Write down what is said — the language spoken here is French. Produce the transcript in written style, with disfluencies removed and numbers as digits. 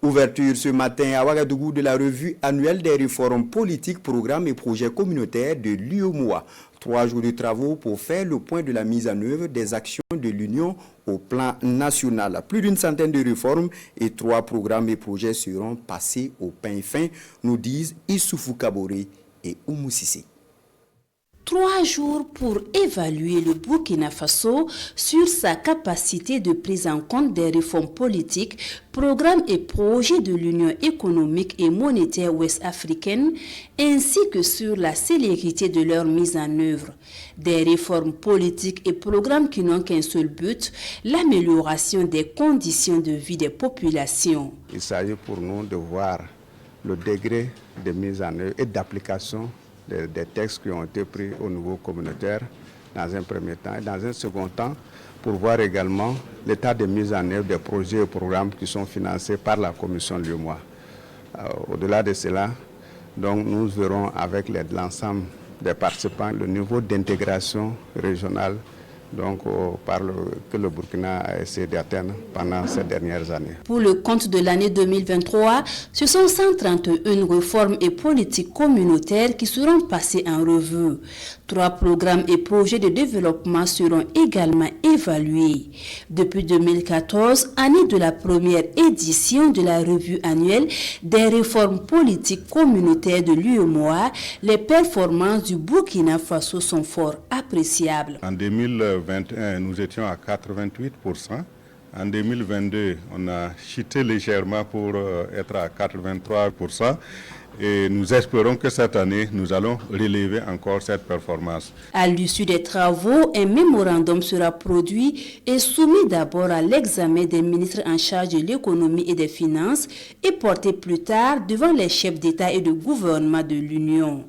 Ouverture ce matin à Ouagadougou de la revue annuelle des réformes politiques, programmes et projets communautaires de l'UEMOA. 3 jours de travaux pour faire le point de la mise en œuvre des actions de l'Union au plan national. Plus d'une centaine de réformes et 3 programmes et projets seront passés au pain fin, nous disent Issoufou Kaboré et Oumou Sissé. 3 jours pour évaluer le Burkina Faso sur sa capacité de prise en compte des réformes politiques, programmes et projets de l'Union économique et monétaire ouest-africaine, ainsi que sur la célérité de leur mise en œuvre. Des réformes politiques et programmes qui n'ont qu'un seul but, l'amélioration des conditions de vie des populations. Il s'agit pour nous de voir le degré de mise en œuvre et d'application des textes qui ont été pris au niveau communautaire dans un premier temps et dans un second temps pour voir également l'état de mise en œuvre des projets et programmes qui sont financés par la commission de l'UEMOA. Au-delà de cela, donc, nous verrons avec l'ensemble des participants le niveau d'intégration régionale que le Burkina a essayé d'atteindre pendant ces dernières années. Pour le compte de l'année 2023, ce sont 131 réformes et politiques communautaires qui seront passées en revue. 3 programmes et projets de développement seront également évalués. Depuis 2014, année de la première édition de la revue annuelle des réformes politiques communautaires de l'UEMOA, les performances du Burkina Faso sont fort appréciables. En 2021, nous étions à 88%. En 2022, on a chuté légèrement pour être à 83%. Et nous espérons que cette année, nous allons relever encore cette performance. À l'issue des travaux, un mémorandum sera produit et soumis d'abord à l'examen des ministres en charge de l'économie et des finances et porté plus tard devant les chefs d'État et de gouvernement de l'Union.